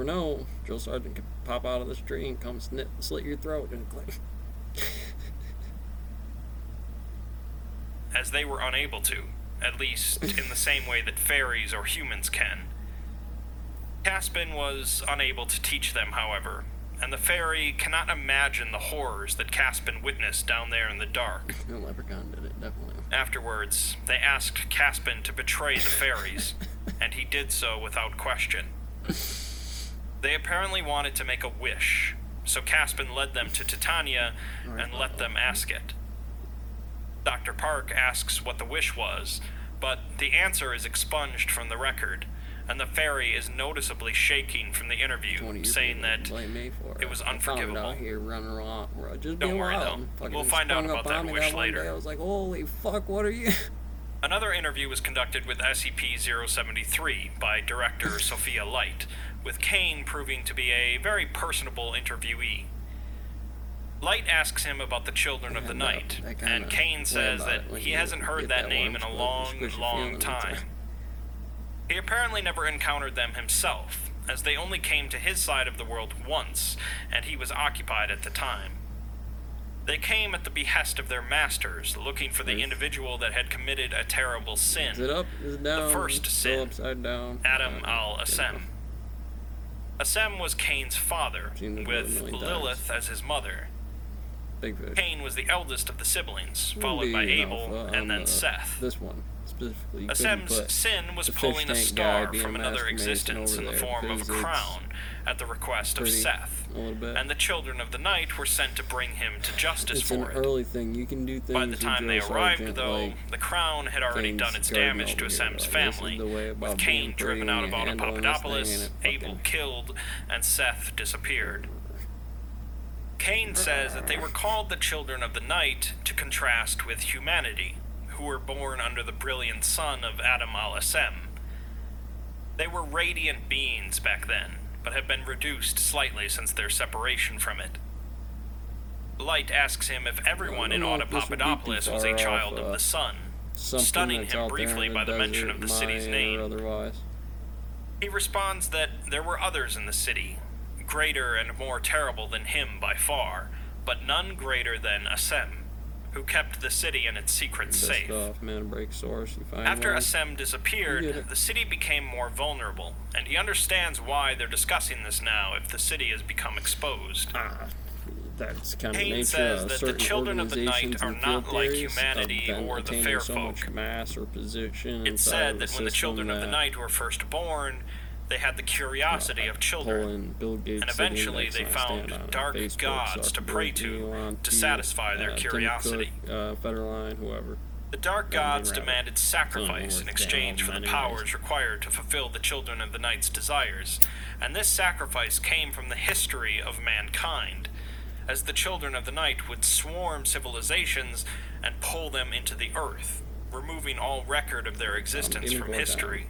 never know. Drill sergeant could pop out of this tree and come slit your throat and click. As they were unable to, at least in the same way that fairies or humans can. Caspin was unable to teach them, however, and the fairy cannot imagine the horrors that Caspin witnessed down there in the dark. The leprechaun did it, definitely. Afterwards, they asked Caspin to betray the fairies, and he did so without question. They apparently wanted to make a wish, so Caspin led them to Titania and let them ask it. Dr. Park asks what the wish was, but the answer is expunged from the record, and the fairy is noticeably shaking from the interview, saying that it was unforgivable. Out here running around. Don't worry, though. We'll find out about that wish later. I was like, holy fuck, what are you? Another interview was conducted with SCP-073 by director Sophia Light, with Kane proving to be a very personable interviewee. Light asks him about the Children of the Night, and Kane says that he hasn't heard that name in a long, long time. He apparently never encountered them himself, as they only came to his side of the world once, and he was occupied at the time. They came at the behest of their masters, looking for the individual that had committed a terrible sin. Is it up? Is it down? The first sin, upside down. Adam al-Assem. Assem was Cain's father, with Lilith as his mother. Cain was the eldest of the siblings, followed by Abel, and then Seth. This one, specifically. Assem's sin was pulling a star from another existence in the form of a crown at the request of Seth, and the Children of the Night were sent to bring him to justice for it. It's an early thing. You can do things. By the time they arrived, though, the crown had already done its damage to Assem's family, with Cain driven out of Papadopoulos, Abel killed, and Seth disappeared. Cain says that they were called the Children of the Night to contrast with humanity, who were born under the brilliant sun of Adam al-Assem. They were radiant beings back then, but have been reduced slightly since their separation from it. Light asks him if everyone in Papadopoulos was a child of the sun, stunning him briefly by the mention of the city's name. He responds that there were others in the city, greater and more terrible than him by far, but none greater than Assem, who kept the city and its secrets safe. After Assem disappeared, the city became more vulnerable, and he understands why they're discussing this now if the city has become exposed. That's kind of Cain says that the Children of the Night are not like humanity or the fair folk. It's said that when the Children of the Night were first born, they had the curiosity of children, and eventually they found dark gods to pray to satisfy their curiosity. The dark gods demanded sacrifice in exchange for the powers required to fulfill the Children of the Night's desires, and this sacrifice came from the history of mankind, as the Children of the Night would swarm civilizations and pull them into the earth, removing all record of their existence from history.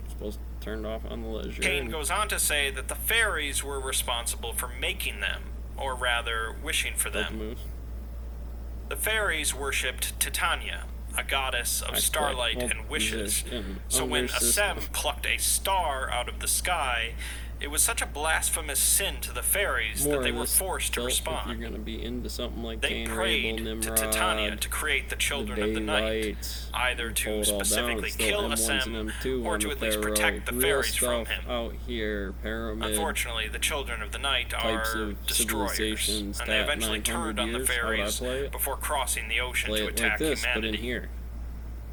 Turned off on the leisure. Cain goes on to say that the fairies were responsible for making them, or rather, wishing for them. The fairies worshipped Titania, a goddess of starlight and wishes, so when Assem plucked a star out of the sky, it was such a blasphemous sin to the fairies that they were forced to respond. You're gonna be into something like they prayed to Titania to create the Children of the Night, either to specifically kill Assem or to at least protect the fairies from him. Out here, unfortunately, the Children of the Night are destroyers, and they eventually turned on the fairies before crossing the ocean to attack humanity.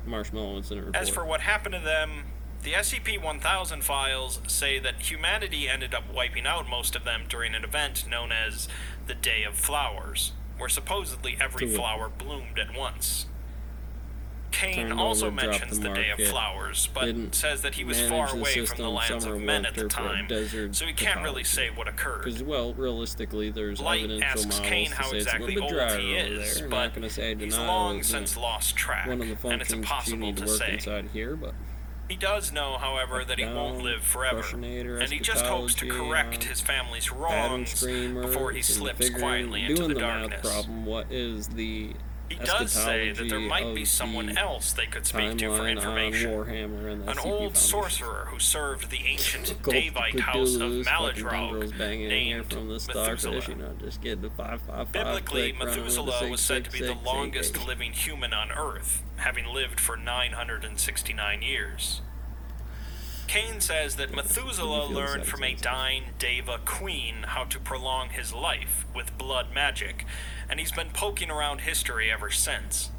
Marshmallow Incident Report. As for what happened to them, the SCP-1000 files say that humanity ended up wiping out most of them during an event known as the Day of Flowers, where supposedly every flower bloomed at once. Cain also mentions the Day of Flowers, but says that he was far away from the lands of men at the time, so he can't really say what occurred. Because, well, realistically, there's Light asks Cain how exactly old he is, but he's long since lost track, and it's impossible to say. He does know, however, that he won't live forever, and he just hopes to correct his family's wrongs before he slips quietly into the darkness. What is the He does say that there might be someone else they could speak to for information. An old sorcerer who served the ancient Davite house of Maladrog, named Methuselah. Biblically, Methuselah was said to be the longest living human on Earth, having lived for 969 years. Cain says that Methuselah learned from a dying Deva queen how to prolong his life with blood magic, and he's been poking around history ever since.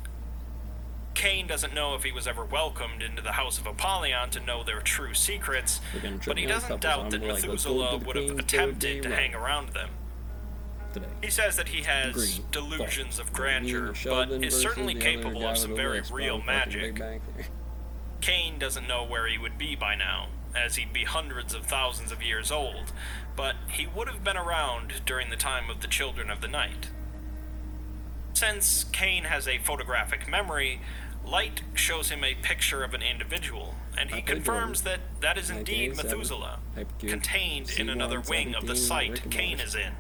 Cain doesn't know if he was ever welcomed into the house of Apollyon to know their true secrets, but he doesn't doubt that Methuselah would have attempted to hang around them. He says that he has delusions of grandeur, but is certainly capable of some very real magic. Cain doesn't know where he would be by now, as he'd be hundreds of thousands of years old, but he would have been around during the time of the Children of the Night. Since Cain has a photographic memory, Light shows him a picture of an individual, and he confirms that that is indeed Methuselah, contained in another wing of the site Cain is in.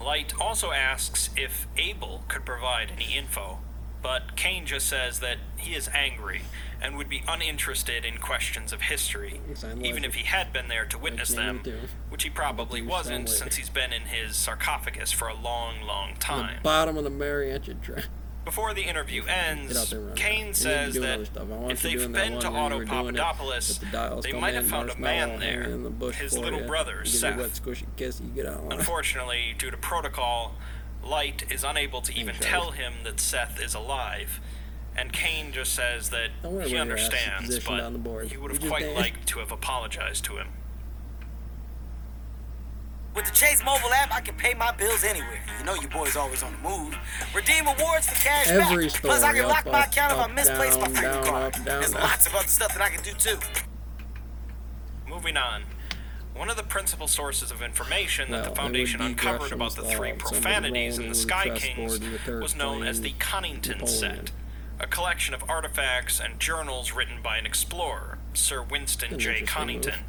Light also asks if Abel could provide any info, but Cain just says that he is angry and would be uninterested in questions of history, even if he had been there to witness them, which he probably wasn't since he's been in his sarcophagus for a long, long time. The bottom of the Mariachi track. Before the interview ends, Cain says that if they've been to Otto Papadopoulos, they might have found a man there, his little brother, Seth. Unfortunately, due to protocol, Light is unable to even tell him that Seth is alive, and Cain just says that he understands, but he would have quite liked to have apologized to him. With the Chase mobile app, I can pay my bills anywhere. You know your boy's always on the move. Redeem awards for cash back. Plus, I can lock my account if I misplace my freaking card. There's lots of other stuff that I can do, too. Moving on. One of the principal sources of information that the Foundation uncovered about the three profanities in the Sky Kings was known as the Cunnington Set, a collection of artifacts and journals written by an explorer, Sir Winston J. Cunnington.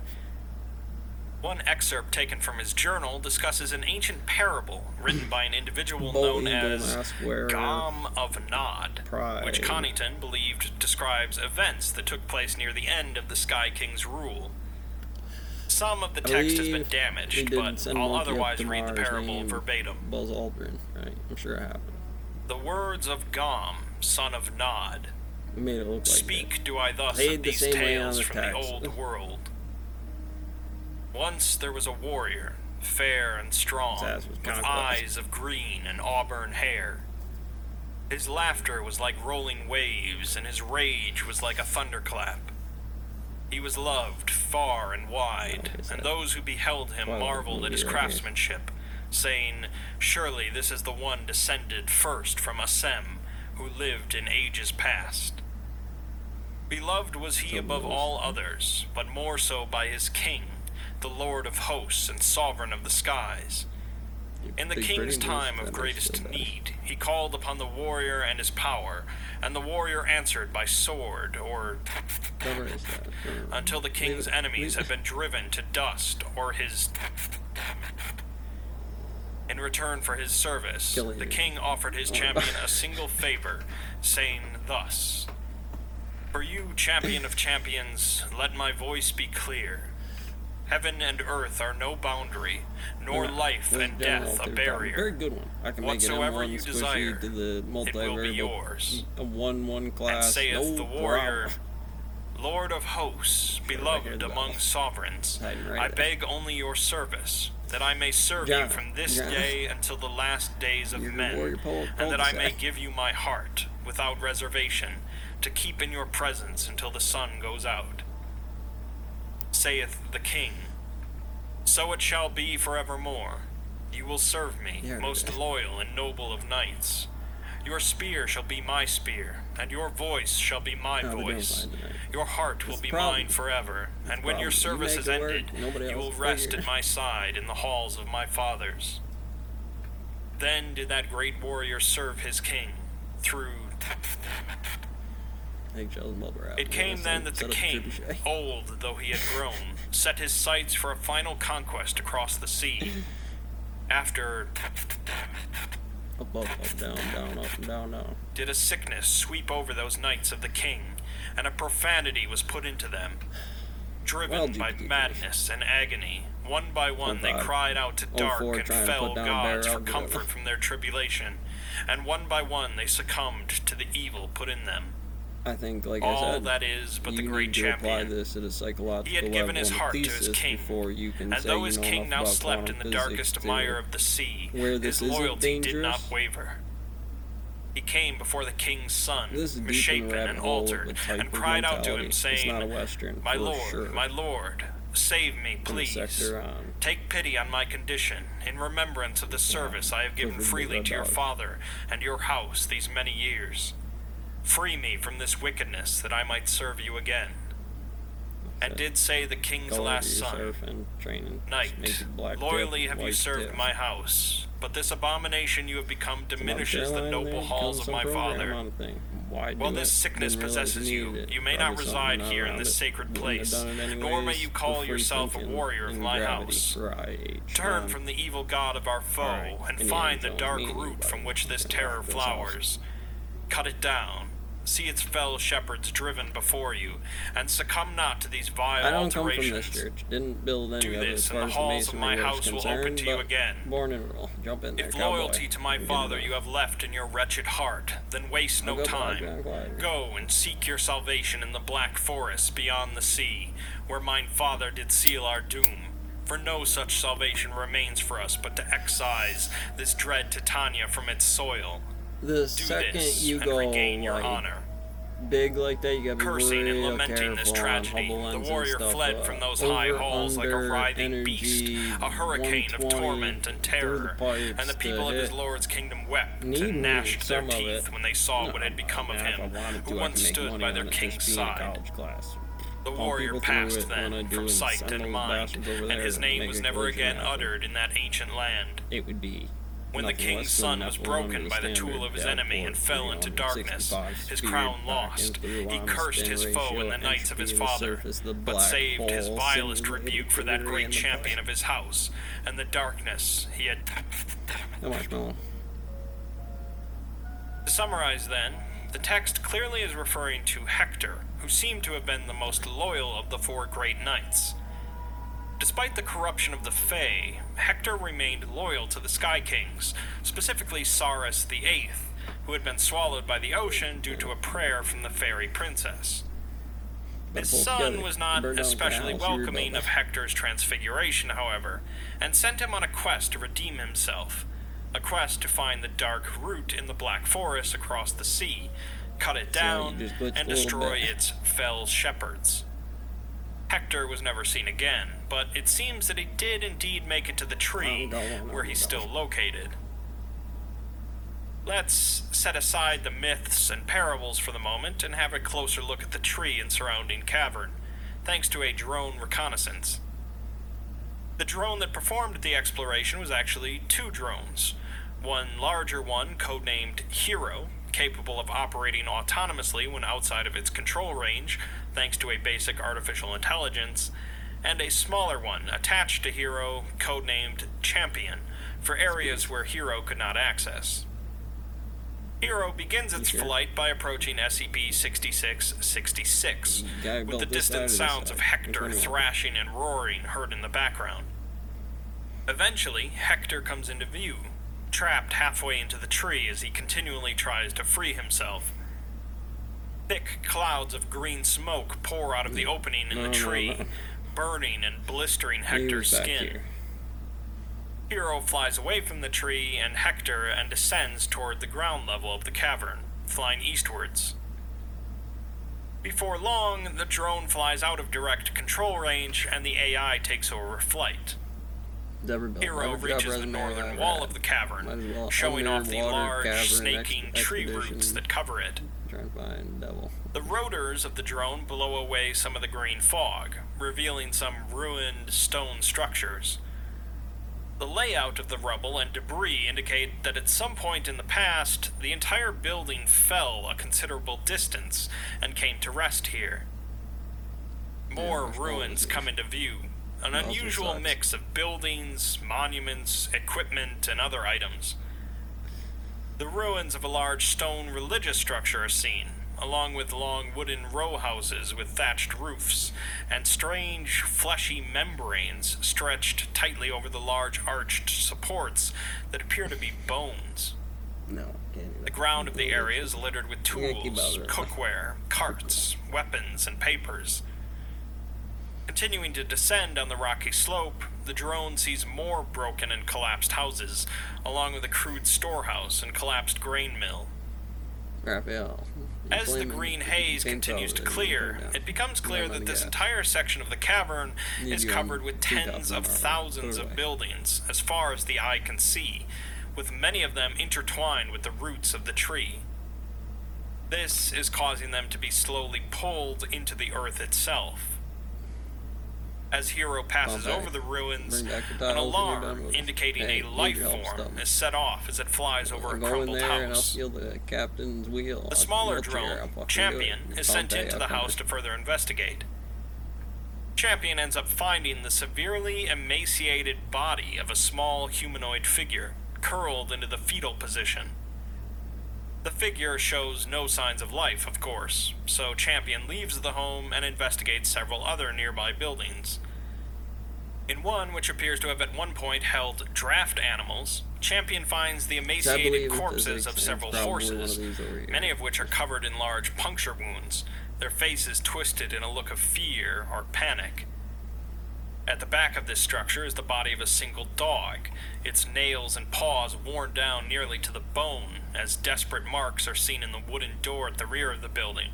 One excerpt taken from his journal discusses an ancient parable written by an individual known as Gom of Nod, which Cunnington believed describes events that took place near the end of the Sky King's rule. Some of the text has been damaged, but I'll otherwise read the parable verbatim. Buzz Aldrin, right? I'm sure it happened. The words of Gom, son of Nod. Speak do I thus of these tales from the old world. Once there was a warrior, fair and strong, with eyes of green and auburn hair. His laughter was like rolling waves, and his rage was like a thunderclap. He was loved far and wide, and those who beheld him marveled at his craftsmanship, saying, "Surely this is the one descended first from Assem, who lived in ages past." Beloved was he above all others, but more so by his king, the Lord of hosts and sovereign of the skies. In the king's time of greatest need, he called upon the warrior and his power, and the warrior answered by sword or until the king's enemies had been driven to dust, or his in return for his service, the king offered his champion a single favor, saying thus, "For you, champion of champions, let my voice be clear. Heaven and earth are no boundary, nor life and death a barrier. Very good one. I can Whatsoever make it you M1 desire, to the it will be yours. A 1-1 class. And saith the warrior, Lord of hosts, beloved among sovereigns, I beg only your service, that I may serve you from this day until the last days of men, and that I may give you my heart, without reservation, to keep in your presence until the sun goes out. Saith the king, so it shall be forevermore. You will serve me, most loyal and noble of knights. Your spear shall be my spear, and your voice shall be my voice. Your heart will be mine forever, and when your service is ended, you will rest at my side in the halls of my fathers. Then did that great warrior serve his king, through... It came then that the king, old though he had grown, set his sights for a final conquest across the sea. After Up, down, down, up, and down, down. Did a sickness sweep over those knights of the king, and a profanity was put into them. Driven by madness and agony, one by one they cried out to dark and fell gods for comfort from their tribulation, and one by one they succumbed to the evil put in them. I think, like all I said, that is but the you great need to champion. apply this at a psychological He had given level his heart to his king, before you can and say though you his know king enough now about slept in quantum the physics darkest to mire of the sea, where this his isn't loyalty did not dangerous. waver. He came before the king's son, This is deep in misshapen the rabbit and hole of altered, the type and of cried out to him, mentality. It's not a saying, Western, my for lord, sure. my lord, save me, From the please. sector on. Take pity on my condition, in remembrance of the service I have given Clifford the freely Red to your Dog. father and your house these many years. Free me from this wickedness, that I might serve you again. And did say the king's Go last over your son, surf and training. Knight, Make it black loyally tip, have you white served tip. my house, but this abomination you have become It's diminishes the North noble Carolina, halls comes of some my program father. on the thing. Why Well, do this it? sickness Didn't realize possesses you you. needed it. You may Probably not something reside not here in around this it. sacred Wouldn't have place, done it nor may anyways you for call free yourself a thinking warrior of in my gravity house. for IH. Turn from the evil god of our foe, Alright, and in the find end the zone, dark me and root you, from buddy. which this Gonna terror knock this flowers. Cut it down. See its fell shepherds driven before you, and succumb not to these vile I don't come from alterations. this church. Didn't build any Do of it this, as and far the as halls of my masonry was house will open concerned, to you but again. born and rule. Jump in there, If cowboy. loyalty to my Get father in you there. have left in your wretched heart, then waste no I'll go back time. down quietly. Go and seek your salvation in the black forests beyond the sea, where mine father did seal our doom. For no such salvation remains for us but to excise this dread Titania from its soil. The Do second this you and go regain your like honor. big like that, you gotta be Cursing and real lamenting this careful on tragedy, Hubble the lens warrior and stuff. fled from those high Over, halls like a under, writhing energy, beast, a hurricane of 120 torment and through terror, the pipes and the to people of his hit. lord's kingdom wept Need and me, gnashed their some of teeth it. when they saw No, what had become of if I him, wanted who to, I once can make stood money by on their it king's just being a side. college class. The Pump warrior people through passed it when I then do from and sight send and those mind, bastards over and there his to name make was a never collision again happen. uttered in that ancient land. It would be When the nothing king's less son than was Nephilim broken to by the tool standard of his enemy and downpour, fell into 365 darkness, his speed crown back lost. into the He line cursed spin his foe ratio, and the knights of his entropy of the father, surface, the but black saved his hole, vilest simulated rebuke for that theory great and the champion pressure. of his house, and the darkness he had. No marshmallow. To summarize then, the text clearly is referring to Hector, who seemed to have been the most loyal of the four great knights. Despite the corruption of the Fae, Hector remained loyal to the Sky Kings, specifically Saurus VIII, who had been swallowed by the ocean due to a prayer from the fairy princess. His son was not especially welcoming of Hector's transfiguration, however, and sent him on a quest to redeem himself, a quest to find the dark root in the Black Forest across the sea, cut it down, and destroy its fell shepherds. Hector was never seen again, but it seems that he did indeed make it to the tree, where he's still located. Let's set aside the myths and parables for the moment and have a closer look at the tree and surrounding cavern, thanks to a drone reconnaissance. The drone that performed the exploration was actually two drones. One larger one, codenamed Hero, capable of operating autonomously when outside of its control range, thanks to a basic artificial intelligence, and a smaller one attached to Hero, codenamed Champion, for areas where Hero could not access. Hero begins its flight by approaching SCP-6666, with the distant sounds of Hector thrashing and roaring heard in the background. Eventually, Hector comes into view, trapped halfway into the tree as he continually tries to free himself. Thick clouds of green smoke pour out of the opening in the tree, burning and blistering Hector's skin. Hero flies away from the tree and Hector and descends toward the ground level of the cavern, flying eastwards. Before long, the drone flies out of direct control range and the AI takes over flight. Hero reaches the northern wall of the cavern, showing off the large, snaking tree roots that cover it. The rotors of the drone blow away some of the green fog, revealing some ruined stone structures. The layout of the rubble and debris indicate that at some point in the past, the entire building fell a considerable distance and came to rest here. More ruins come into view, an unusual mix of buildings, monuments, equipment, and other items. The ruins of a large stone religious structure are seen, along with long wooden row houses with thatched roofs, and strange, fleshy membranes stretched tightly over the large arched supports that appear to be bones. No, can't do that. The ground of the area is littered with tools, cookware, carts, weapons, and papers. Continuing to descend on the rocky slope, the drone sees more broken and collapsed houses, along with a crude storehouse and collapsed grain mill. Raphael. As the green haze continues to clear, it becomes clear that this entire section of the cavern is covered with tens of thousands of buildings, as far as the eye can see, with many of them intertwined with the roots of the tree. This is causing them to be slowly pulled into the earth itself. As Hero passes over the ruins, an alarm indicating a life form is set off as it flies over a crumbled house. The smaller drone, Champion, is sent into the house to further investigate. Champion ends up finding the severely emaciated body of a small humanoid figure, curled into the fetal position. The figure shows no signs of life, of course, so Champion leaves the home and investigates several other nearby buildings. In one, which appears to have at one point held draft animals, Champion finds the emaciated corpses of several horses, many of which are covered in large puncture wounds, their faces twisted in a look of fear or panic. At the back of this structure is the body of a single dog, its nails and paws worn down nearly to the bone, as desperate marks are seen in the wooden door at the rear of the building.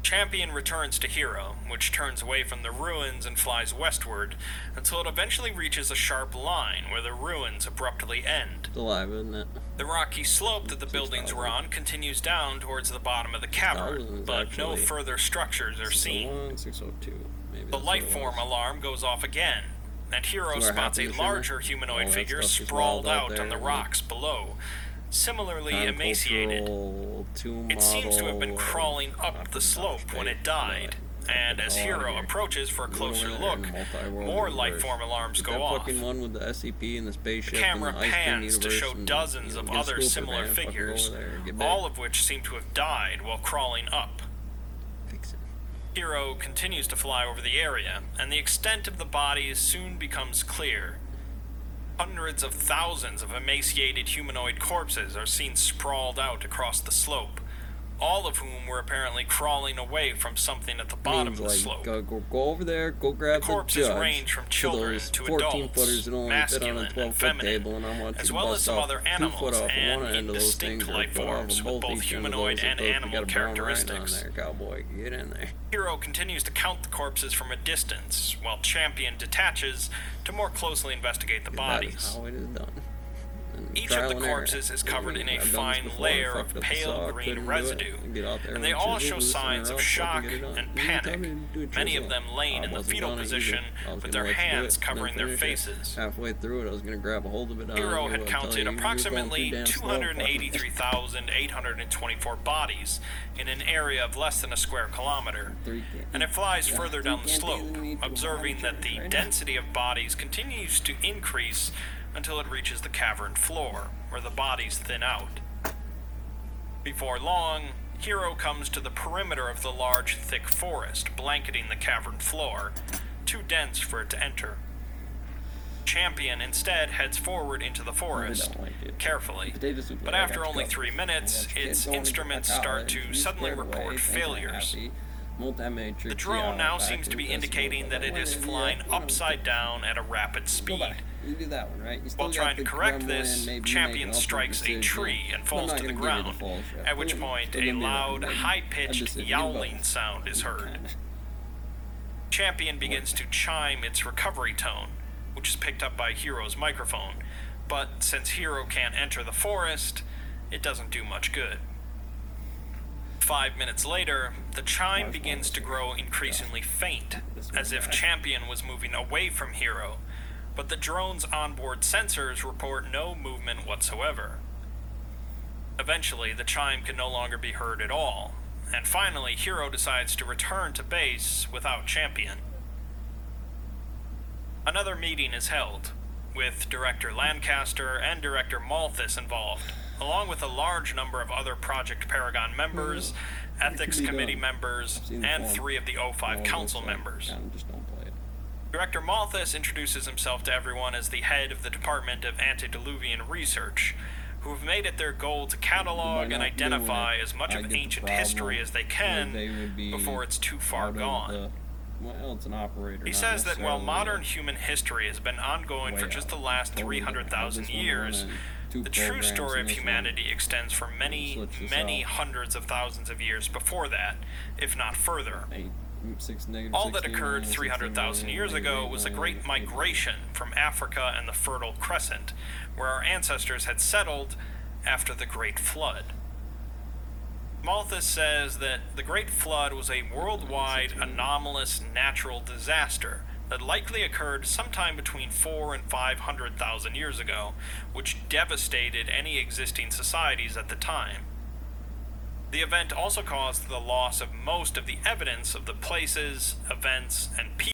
Champion returns to Hero, which turns away from the ruins and flies westward until it eventually reaches a sharp line where the ruins abruptly end. It's alive, isn't it? The rocky slope that the buildings were on continues down towards the bottom of the cavern, but no further structures are seen. 602. Maybe the life form alarm goes off again, and Hero spots a larger humanoid figure sprawled out on the rocks below, similarly emaciated. It seems to have been crawling up the slope when it died, and as Hero approaches for a closer look, more life form alarms go off. One with the SCP and the spaceship the camera and the pans to show dozens of other similar figures, all of which seem to have died while crawling up. Hero continues to fly over the area, and the extent of the bodies soon becomes clear. Hundreds of thousands of emaciated humanoid corpses are seen sprawled out across the slope, all of whom were apparently crawling away from something at the bottom of the slope. Go over there, go grab the corpses range from children to adults, masculine and feminine, as well as some other animals and indistinct life forms with both humanoid and animal characteristics. Get in there. Hero continues to count the corpses from a distance, while Champion detaches to more closely investigate the bodies. That is how it is done. Each of the corpses is covered in a fine layer of pale green residue, and they all show signs of shock and panic, many of them laying in the fetal position with their hands covering their faces. Halfway through it, I was going to grab a hold of it. Hero had counted approximately 283,824 bodies in an area of less than a square kilometer, and it flies further down the slope, observing that the density of bodies continues to increase until it reaches the cavern floor, where the bodies thin out. Before long, Hero comes to the perimeter of the large, thick forest blanketing the cavern floor, too dense for it to enter. Champion instead heads forward into the forest, carefully, but after only 3 minutes, its instruments start to suddenly report failures. The drone now seems to be indicating that it is flying upside down at a rapid speed. While trying to correct this, Champion strikes a tree and falls to the ground, at which point a loud, high-pitched yowling sound is heard. Champion begins to chime its recovery tone, which is picked up by Hero's microphone, but since Hero can't enter the forest, it doesn't do much good. 5 minutes later, the chime begins to grow increasingly faint, as if Champion was moving away from Hero, but the drone's onboard sensors report no movement whatsoever. Eventually, the chime can no longer be heard at all, and finally, Hero decides to return to base without Champion. Another meeting is held. with director Lancaster and director Malthus involved, along with a large number of other Project Paragon members, ethics committee members, and 3 of the O5 council members. Just don't play it. Director Malthus introduces himself to everyone as the head of the Department of Antediluvian Research, who have made it their goal to catalog and identify as much of ancient history as they can before it's too far gone. Well, it's an operator. He says that while modern human history has been ongoing for just the last 300,000 years, the true story of humanity extends for many, many hundreds of thousands of years before that, if not further. All that occurred 300,000 years ago was a great migration from Africa and the Fertile Crescent, where our ancestors had settled after the Great Flood. Malthus says that the Great Flood was a worldwide anomalous natural disaster that likely occurred sometime between 400,000 and 500,000 years ago, which devastated any existing societies at the time. The event also caused the loss of most of the evidence of the places, events, and people